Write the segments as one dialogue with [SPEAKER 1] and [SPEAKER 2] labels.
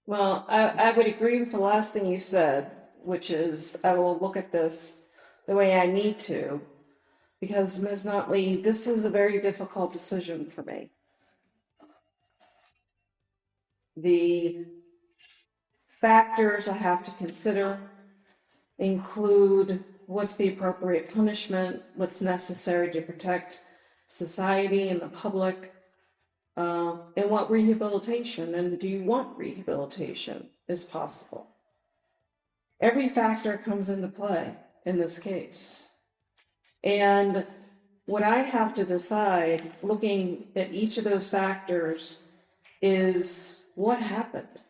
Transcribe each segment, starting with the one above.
[SPEAKER 1] Well, I would agree with the last thing you said, which is I will look at this the way I need to, because Ms. Notley, this is a very difficult decision for me. The factors I have to consider include what's the appropriate punishment, what's necessary to protect society and the public, and what rehabilitation, and do you want rehabilitation, is possible. Every factor comes into play in this case. And what I have to decide, looking at each of those factors, is what happened.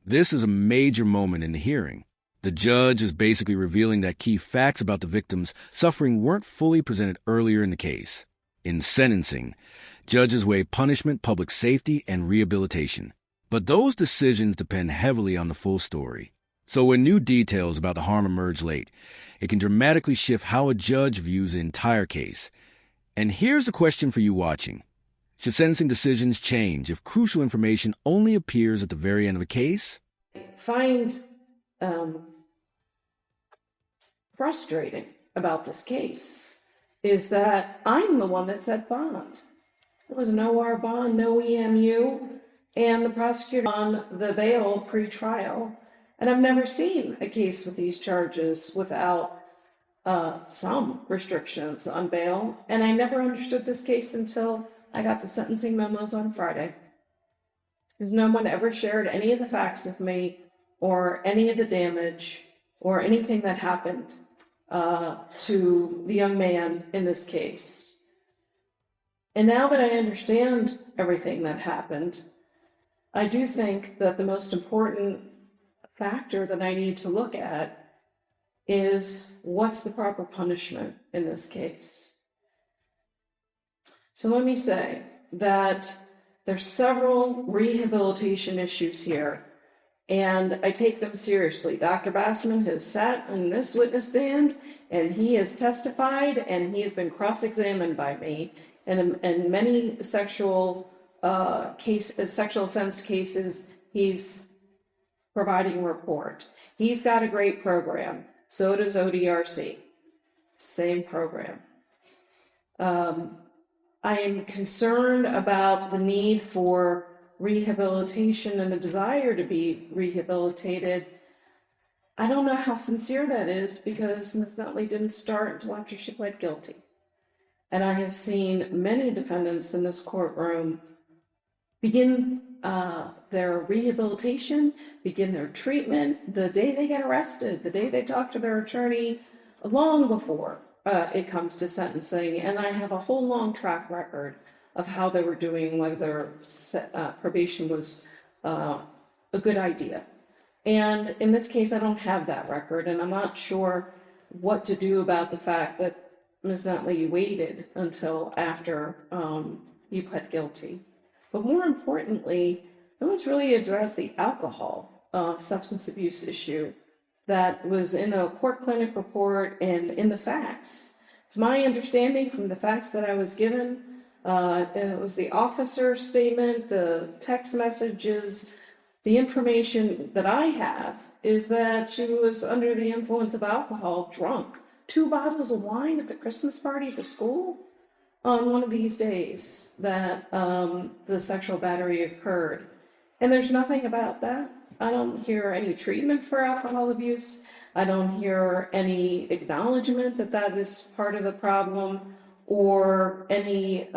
[SPEAKER 2] This is a major moment in the hearing. The judge is basically revealing that key facts about the victim's suffering weren't fully presented earlier in the case. In sentencing, judges weigh punishment, public safety, and rehabilitation. But those decisions depend heavily on the full story. So when new details about the harm emerge late, it can dramatically shift how a judge views the entire case. And here's the question for you watching. Should sentencing decisions change if crucial information only appears at the very end of a case?
[SPEAKER 1] Find frustrating about this case is that I'm the one that said bond. There was no R bond, no EMU, and the prosecutor on the bail pre-trial. And I've never seen a case with these charges without some restrictions on bail. And I never understood this case until I got the sentencing memos on Friday. Because no one ever shared any of the facts with me or any of the damage or anything that happened to the young man in this case. And now that I understand everything that happened, I do think that the most important factor that I need to look at is what's the proper punishment in this case. So let me say that there's several rehabilitation issues here, and I take them seriously. Dr. Bassman has sat in this witness stand, and he has testified, and he has been cross-examined by me. And in many sexual offense cases, he's providing a report. He's got a great program. So does ODRC. Same program. I am concerned about the need for rehabilitation and the desire to be rehabilitated. I don't know how sincere that is because Ms. Nutley didn't start until after she pled guilty. And I have seen many defendants in this courtroom begin their rehabilitation, begin their treatment the day they get arrested, the day they talk to their attorney, long before it comes to sentencing. And I have a whole long track record of how they were doing, whether probation was a good idea. And in this case, I don't have that record, and I'm not sure what to do about the fact that Ms. Nutley waited until after you pled guilty. But more importantly, no one's really addressed the alcohol substance abuse issue that was in a court clinic report and in the facts. It's my understanding from the facts that I was given, it was the officer's statement, the text messages, the information that I have is that she was under the influence of alcohol, drunk, 2 bottles of wine at the Christmas party at the school on one of these days that the sexual battery occurred. And there's nothing about that. I don't hear any treatment for alcohol abuse. I don't hear any acknowledgement that that is part of the problem or any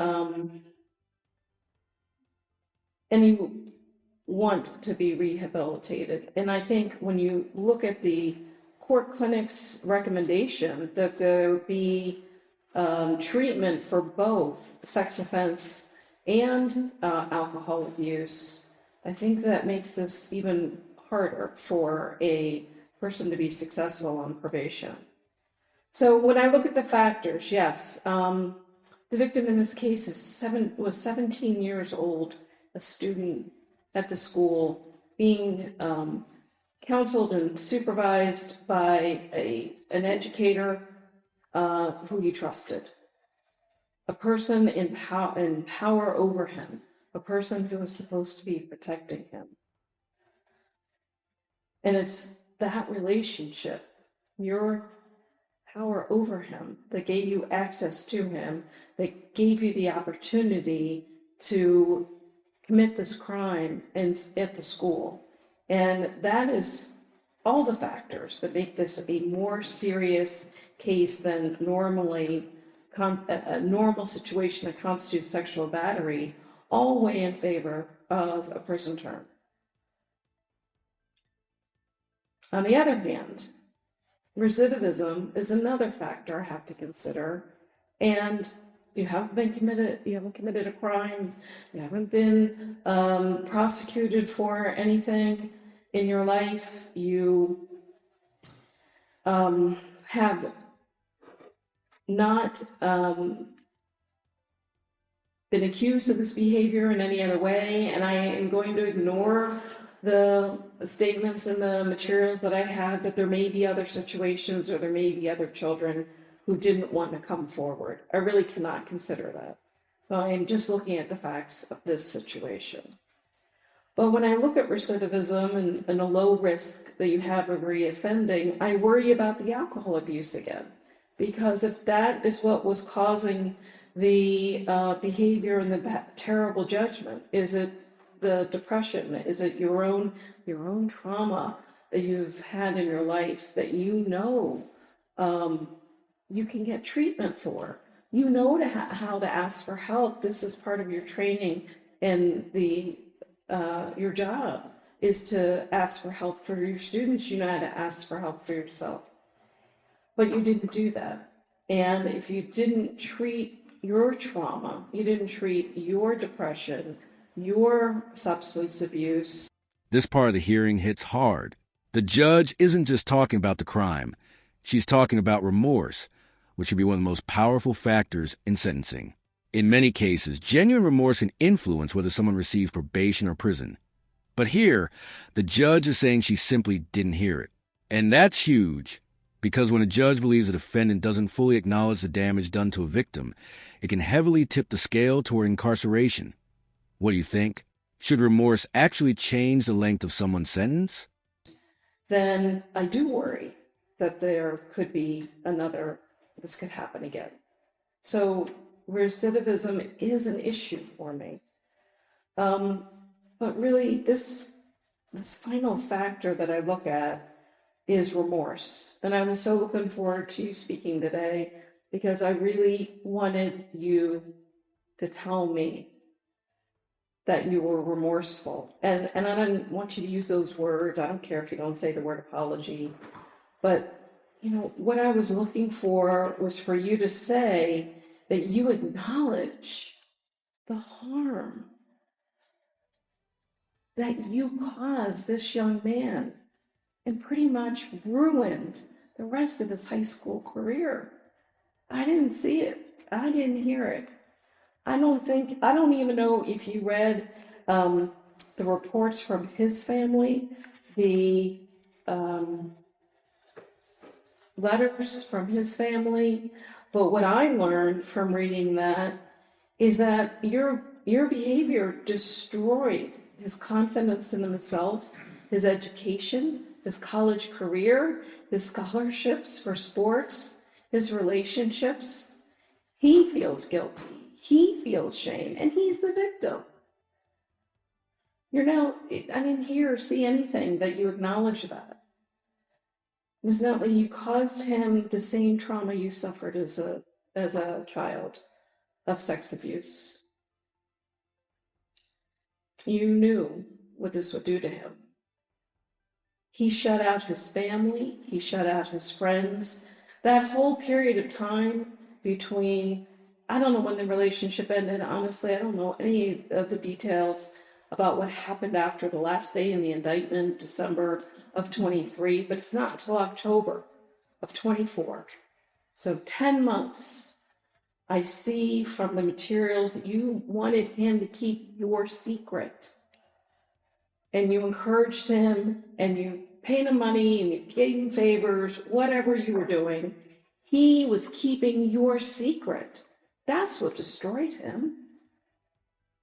[SPEAKER 1] want to be rehabilitated. And I think when you look at the court clinic's recommendation that there be treatment for both sex offense and alcohol abuse, I think that makes this even harder for a person to be successful on probation. So when I look at the factors, yes, the victim in this case was 17 years old, a student at the school, being counseled and supervised by an educator who he trusted, a person in power over him, a person who was supposed to be protecting him. And it's that relationship, your power over him, that gave you access to him, that gave you the opportunity to commit this crime at the school. And that is all the factors that make this a more serious case than normally a normal situation that constitutes sexual battery, all weigh in favor of a prison term. On the other hand, recidivism is another factor I have to consider. And you haven't committed a crime, you haven't been prosecuted for anything in your life, you have not been accused of this behavior in any other way, and I am going to ignore the statements and the materials that I had that there may be other situations or there may be other children who didn't want to come forward. I really cannot consider that. So I am just looking at the facts of this situation. But when I look at recidivism and a low risk that you have of reoffending, I worry about the alcohol abuse again. Because if that is what was causing the behavior and the terrible judgment, is it the depression? Is it your own trauma that you've had in your life that you can get treatment for? You know how to ask for help. This is part of your training, and your job is to ask for help for your students. You know how to ask for help for yourself. But you didn't do that. And if you didn't treat your trauma, you didn't treat your depression, your substance abuse.
[SPEAKER 2] This part of the hearing hits hard. The judge isn't just talking about the crime. She's talking about remorse, which can be one of the most powerful factors in sentencing. In many cases, genuine remorse can influence whether someone receives probation or prison. But here, the judge is saying she simply didn't hear it. And that's huge, because when a judge believes a defendant doesn't fully acknowledge the damage done to a victim, it can heavily tip the scale toward incarceration. What do you think? Should remorse actually change the length of someone's sentence?
[SPEAKER 1] Then I do worry that there could be this could happen again. So recidivism is an issue for me. But really, this final factor that I look at is remorse. And I was so looking forward to you speaking today because I really wanted you to tell me that you were remorseful. And I didn't want you to use those words. I don't care if you don't say the word apology. But, what I was looking for was for you to say that you acknowledge the harm that you caused this young man and pretty much ruined the rest of his high school career. I didn't see it. I didn't hear it. I don't even know if you read the reports from his family, the letters from his family. But what I learned from reading that is that your behavior destroyed his confidence in himself, his education, his college career, his scholarships for sports, his relationships. He feels guilty. He feels shame, and he's the victim. I didn't hear or see anything that you acknowledge that. It's not that you caused him the same trauma you suffered as a child of sex abuse. You knew what this would do to him. He shut out his family. He shut out his friends. That whole period of time between, I don't know when the relationship ended. Honestly, I don't know any of the details about what happened after the last day in the indictment, December of 23, but it's not until October of 24. So 10 months. I see from the materials that you wanted him to keep your secret. And you encouraged him, and you paid him money, and you gave him favors, whatever you were doing. He was keeping your secret. That's what destroyed him.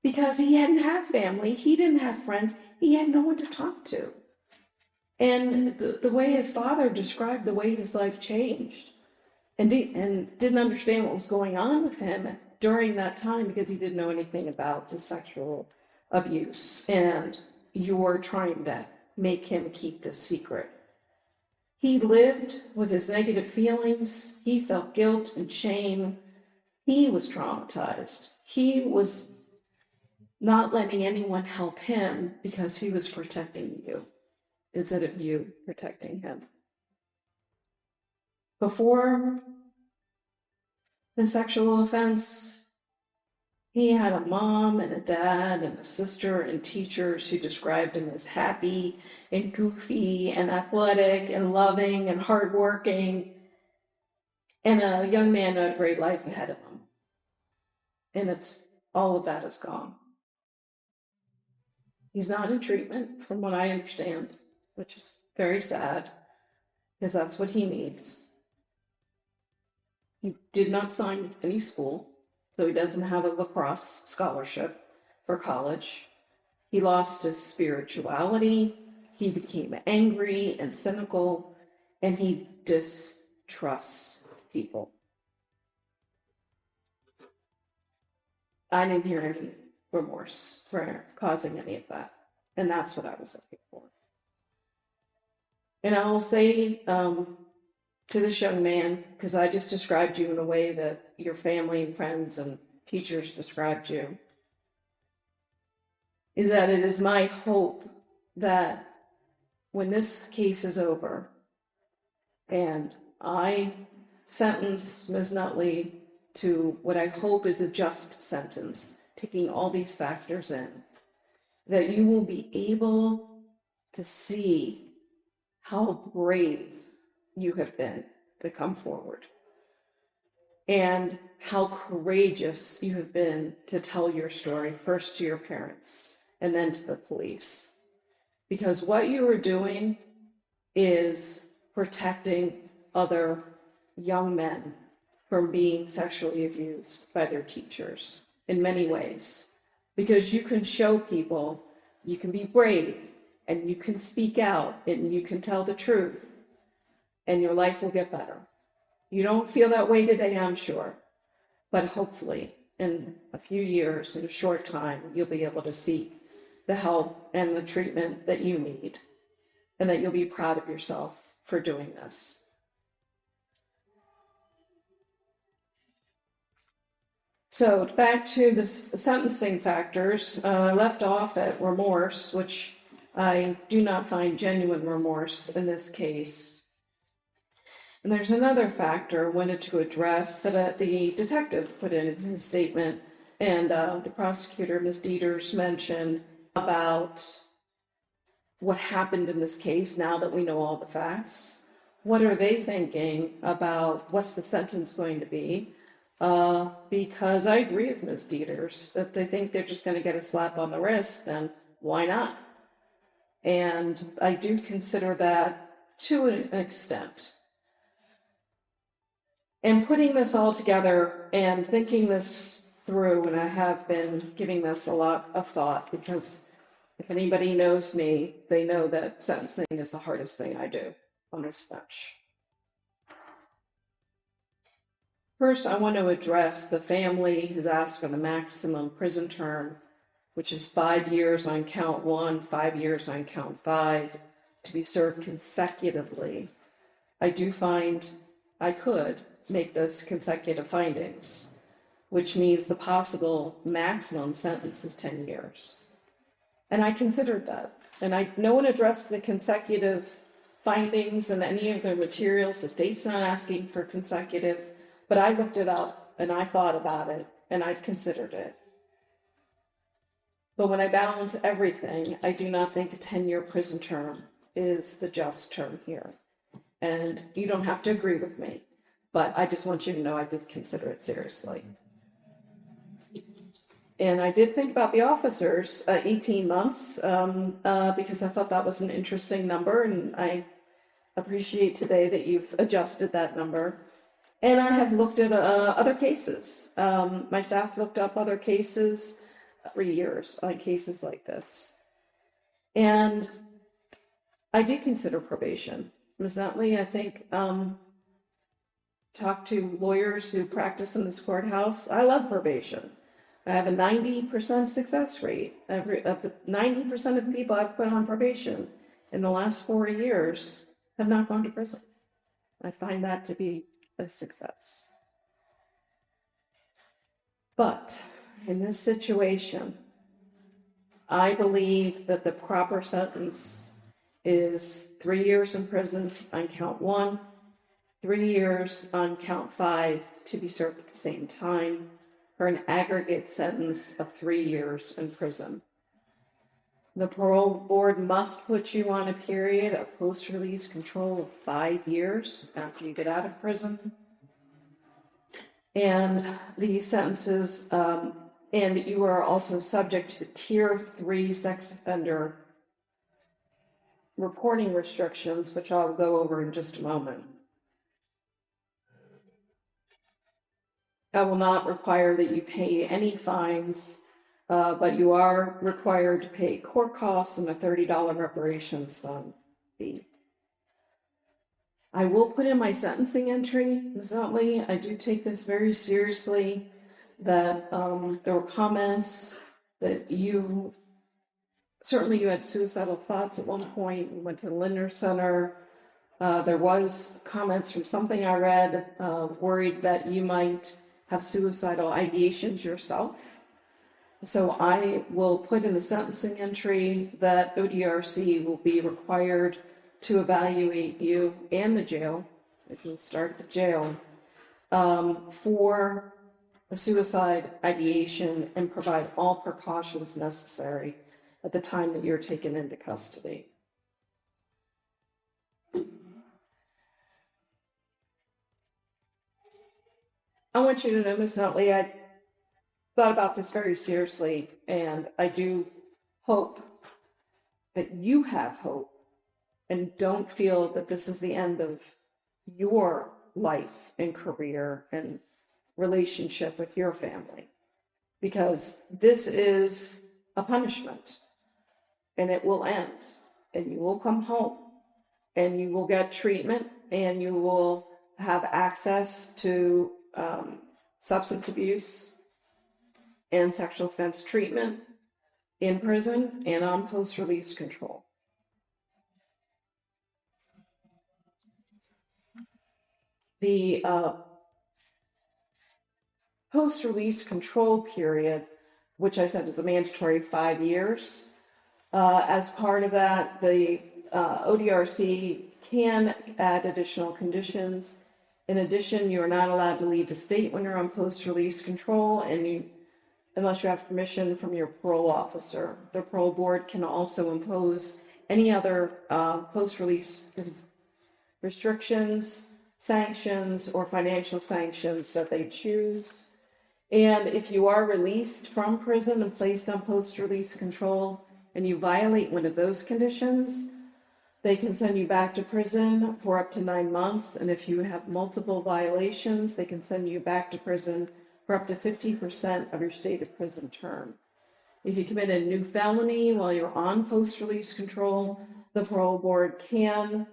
[SPEAKER 1] Because he hadn't had family, he didn't have friends, he had no one to talk to. And the way his father described the way his life changed, and didn't understand what was going on with him during that time because he didn't know anything about the sexual abuse, and you're trying to make him keep this secret. He lived with his negative feelings. He felt guilt and shame. He was traumatized. He was not letting anyone help him because he was protecting you instead of you protecting him. Before the sexual offense, he had a mom and a dad and a sister and teachers who described him as happy and goofy and athletic and loving and hardworking, and a young man who had a great life ahead of him. And all of that is gone. He's not in treatment, from what I understand, which is very sad, because that's what he needs. He did not sign with any school, so he doesn't have a lacrosse scholarship for college. He lost his spirituality. He became angry and cynical, and he distrusts people. I didn't hear any remorse for causing any of that, and that's what I was looking for. And I will say to this young man, because I just described you in a way that your family and friends and teachers described you, is that it is my hope that when this case is over and I sentence Ms. Nutley to what I hope is a just sentence, taking all these factors in, that you will be able to see how brave you have been to come forward and how courageous you have been to tell your story, first to your parents and then to the police. Because what you are doing is protecting other young men from being sexually abused by their teachers in many ways. Because you can show people you can be brave and you can speak out and you can tell the truth and your life will get better. You don't feel that way today, I'm sure, but hopefully in a few years, in a short time, you'll be able to seek the help and the treatment that you need, and that you'll be proud of yourself for doing this. So back to the sentencing factors, I left off at remorse, which I do not find genuine remorse in this case. And there's another factor I wanted to address that the detective put in his statement, and the prosecutor, Ms. Dieters, mentioned about what happened in this case now that we know all the facts. What are they thinking about what's the sentence going to be? Because I agree with Ms. Dieters that they think they're just going to get a slap on the wrist, then why not? And I do consider that to an extent. And putting this all together and thinking this through, and I have been giving this a lot of thought, because if anybody knows me, they know that sentencing is the hardest thing I do on this bench. First, I want to address the family has asked for the maximum prison term, which is 5 years on count 1, 5 years on count 5, to be served consecutively. I do find I could make this consecutive findings, which means the possible maximum sentence is 10 years. And I considered that. And no one addressed the consecutive findings in any of their materials. The state's not asking for consecutive, but I looked it up and I thought about it and I've considered it. But when I balance everything, I do not think a 10-year prison term is the just term here. And you don't have to agree with me, but I just want you to know I did consider it seriously. And I did think about the officers, 18 months, because I thought that was an interesting number, and I appreciate today that you've adjusted that number. And I have looked at other cases. My staff looked up other cases for years on cases like this. And I do consider probation. Ms. Nutley, I think, talk to lawyers who practice in this courthouse. I love probation. I have a 90% success rate. Of the 90% of the people I've put on probation in the last 4 years have not gone to prison. I find that to be a success. But in this situation, I believe that the proper sentence is 3 years in prison on count 1, 3 years on count 5 to be served at the same time, for an aggregate sentence of 3 years in prison. The parole board must put you on a period of post-release control of 5 years after you get out of prison. And these sentences, and you are also subject to Tier 3 sex offender reporting restrictions, which I'll go over in just a moment. I will not require that you pay any fines, but you are required to pay court costs and a $30 reparations fee. I will put in my sentencing entry, Ms. Nutley. I do take this very seriously, that there were comments that you had suicidal thoughts at one point. You went to the Lindner Center. There was comments from something I read, worried that you might have suicidal ideations yourself. So I will put in the sentencing entry that ODRC will be required to evaluate you and the jail, if you'll start at the jail, for a suicide ideation and provide all precautions necessary at the time that you're taken into custody. I want you to know, Ms. Nutley, I thought about this very seriously, and I do hope that you have hope and don't feel that this is the end of your life and career and relationship with your family, because this is a punishment and it will end, and you will come home and you will get treatment and you will have access to substance abuse and sexual offense treatment in prison and on post-release control. The post-release control period, which I said is a mandatory 5 years, as part of that, the ODRC can add additional conditions. In addition, you are not allowed to leave the state when you're on post-release control, and unless you have permission from your parole officer. The parole board can also impose any other post-release restrictions, sanctions, or financial sanctions that they choose. And if you are released from prison and placed on post-release control and you violate one of those conditions, they can send you back to prison for up to 9 months. And if you have multiple violations, they can send you back to prison for up to 50% of your stated prison term. If you commit a new felony while you're on post-release control, the parole board can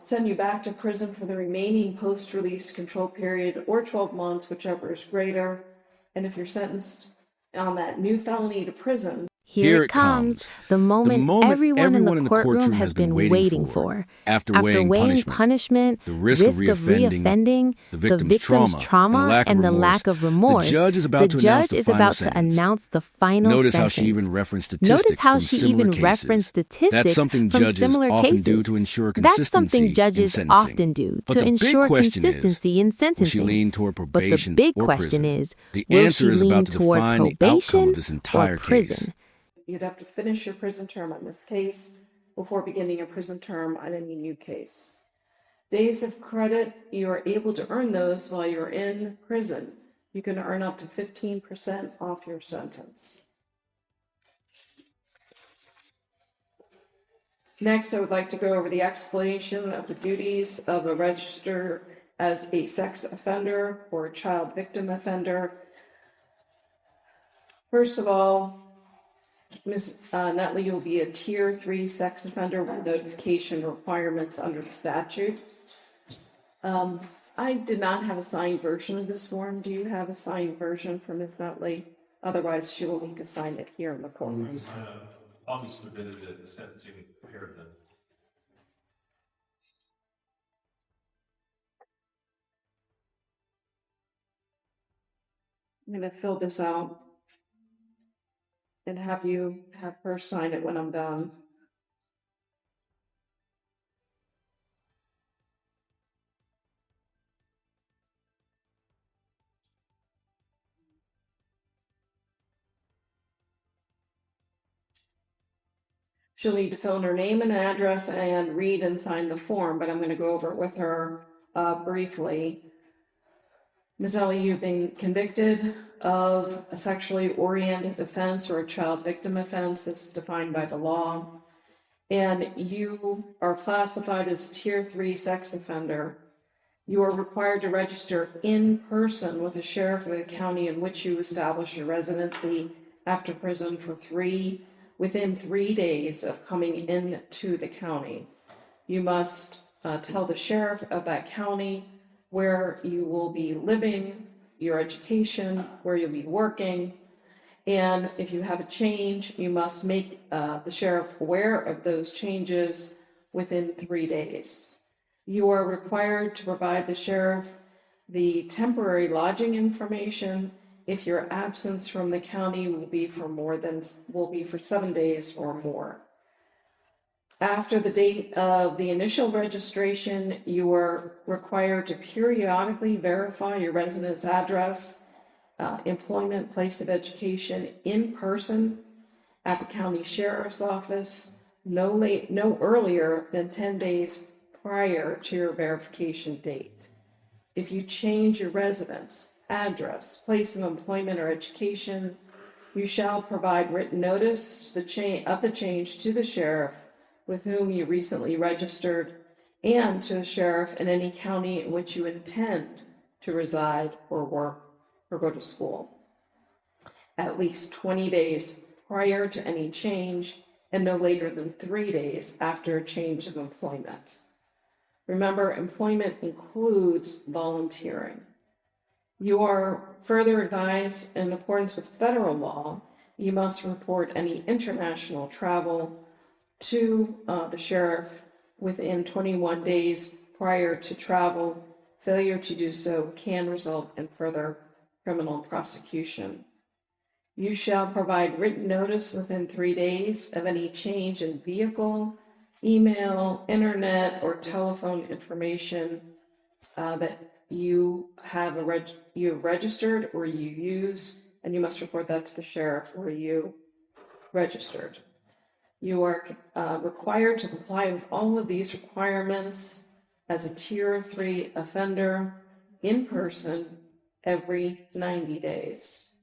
[SPEAKER 1] send you back to prison for the remaining post-release control period, or 12 months, whichever is greater. And if you're sentenced on that new felony to prison,
[SPEAKER 3] Here it comes, the moment everyone in the courtroom has been waiting for.
[SPEAKER 2] After
[SPEAKER 3] After weighing punishment,
[SPEAKER 2] the
[SPEAKER 3] risk of reoffending, the victim's trauma, and the lack of remorse,
[SPEAKER 2] the judge is about to
[SPEAKER 3] announce the final
[SPEAKER 2] Notice
[SPEAKER 3] sentence.
[SPEAKER 2] how she even referenced
[SPEAKER 3] Notice
[SPEAKER 2] statistics
[SPEAKER 3] how
[SPEAKER 2] from
[SPEAKER 3] she
[SPEAKER 2] similar
[SPEAKER 3] even
[SPEAKER 2] cases.
[SPEAKER 3] referenced statistics
[SPEAKER 2] That's something
[SPEAKER 3] from
[SPEAKER 2] judges
[SPEAKER 3] similar
[SPEAKER 2] often
[SPEAKER 3] cases.
[SPEAKER 2] do to ensure
[SPEAKER 3] That's
[SPEAKER 2] consistency
[SPEAKER 3] something judges
[SPEAKER 2] in sentencing.
[SPEAKER 3] often do
[SPEAKER 2] But
[SPEAKER 3] to
[SPEAKER 2] the big
[SPEAKER 3] ensure
[SPEAKER 2] question
[SPEAKER 3] consistency in
[SPEAKER 2] Will she
[SPEAKER 3] sentencing.
[SPEAKER 2] lean toward
[SPEAKER 3] But the
[SPEAKER 2] probation
[SPEAKER 3] big
[SPEAKER 2] or
[SPEAKER 3] question
[SPEAKER 2] prison?
[SPEAKER 3] is,
[SPEAKER 2] The
[SPEAKER 3] will
[SPEAKER 2] answer
[SPEAKER 3] she
[SPEAKER 2] is
[SPEAKER 3] lean
[SPEAKER 2] about to
[SPEAKER 3] toward
[SPEAKER 2] define the outcome
[SPEAKER 3] probation
[SPEAKER 2] of this
[SPEAKER 3] or
[SPEAKER 2] entire
[SPEAKER 3] prison?
[SPEAKER 2] case.
[SPEAKER 1] you'd have to finish your prison term on this case before beginning a prison term on any new case. Days of credit, you are able to earn those while you're in prison. You can earn up to 15% off your sentence. Next, I would like to go over the explanation of the duties of a register as a sex offender or a child victim offender. First of all, Ms. Nutley will be a Tier 3 sex offender with notification requirements under the statute. I did not have a signed version of this form. Do you have a signed version for Ms. Nutley? Otherwise, she will need to sign it here in the courtroom.
[SPEAKER 4] I'll be submitted at the sentencing hearing then.
[SPEAKER 1] I'm going to fill this out and have her sign it when I'm done. She'll need to fill in her name and address and read and sign the form, but I'm going to go over it with her briefly. Ms. Ellie, you've been convicted of a sexually oriented offense or a child victim offense as defined by the law, and you are classified as a Tier 3 sex offender. You are required to register in person with the sheriff of the county in which you establish your residency after prison within 3 days of coming into the county. You must tell the sheriff of that county where you will be living, your education, where you'll be working, and if you have a change, you must make the sheriff aware of those changes within 3 days. You are required to provide the sheriff the temporary lodging information if your absence from the county will be for 7 days or more. After the date of the initial registration, you are required to periodically verify your residence address, employment, place of education in person at the county sheriff's office no earlier than 10 days prior to your verification date. If you change your residence, address, place of employment, or education, you shall provide written notice of the change to the sheriff with whom you recently registered and to the sheriff in any county in which you intend to reside or work or go to school at least 20 days prior to any change and no later than 3 days after a change of employment. Remember, employment includes volunteering. You are further advised, in accordance with federal law, you must report any international travel to the sheriff within 21 days prior to travel. Failure to do so can result in further criminal prosecution. You shall provide written notice within 3 days of any change in vehicle, email, internet, or telephone information that you have registered or you use, and you must report that to the sheriff where you registered. You are required to comply with all of these requirements as a Tier 3 offender in person every 90 days.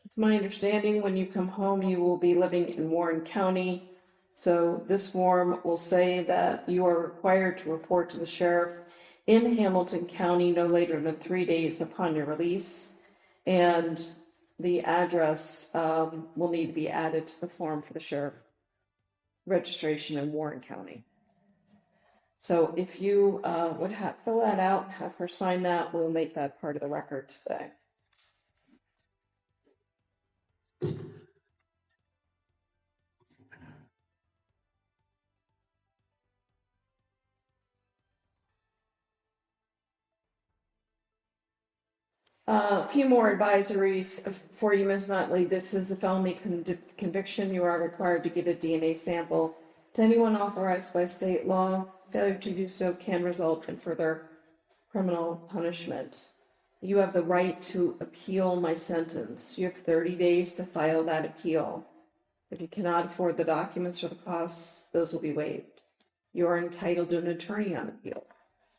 [SPEAKER 1] It's my understanding when you come home, you will be living in Warren County. So this form will say that you are required to report to the sheriff in Hamilton County no later than 3 days upon your release. And the address will need to be added to the form for the sheriff registration in Warren County. So if you would fill that out, have her sign that, we'll make that part of the record today. A few more advisories for you, Ms. Nutley. This is a felony conviction. You are required to give a DNA sample to anyone authorized by state law. Failure to do so can result in further criminal punishment. You have the right to appeal my sentence. You have 30 days to file that appeal. If you cannot afford the documents or the costs, those will be waived. You are entitled to an attorney on appeal.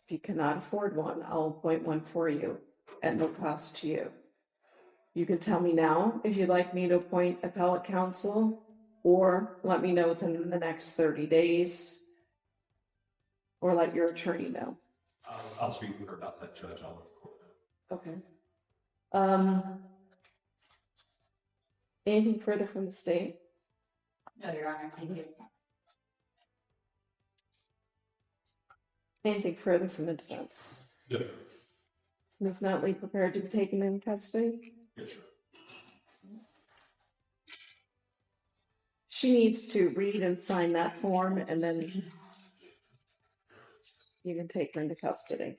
[SPEAKER 1] If you cannot afford one, I'll appoint one for you at no cost to you. You can tell me now if you'd like me to appoint appellate counsel, or let me know within the next 30 days, or let your attorney know.
[SPEAKER 4] I'll speak with her about that, Judge. I'll let the court know.
[SPEAKER 1] Okay. Anything further from the state?
[SPEAKER 5] No, Your Honor, thank you.
[SPEAKER 1] Anything further from the defense?
[SPEAKER 4] Yeah.
[SPEAKER 1] Ms. Nutley prepared to be taken in custody?
[SPEAKER 4] Yes, sir.
[SPEAKER 1] She needs to read and sign that form, and then you can take her into custody.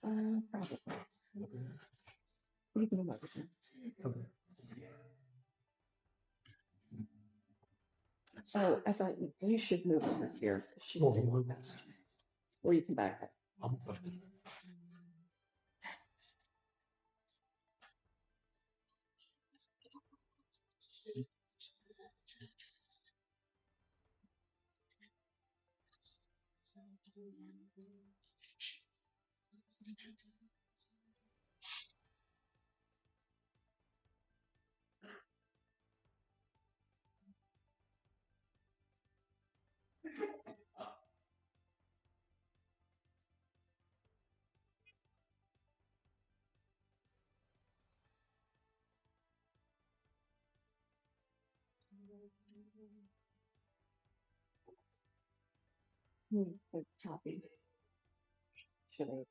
[SPEAKER 1] Probably. You can move everything. Oh, I thought you should move over here. She's being moved faster. Or you can back up. Copy. Should I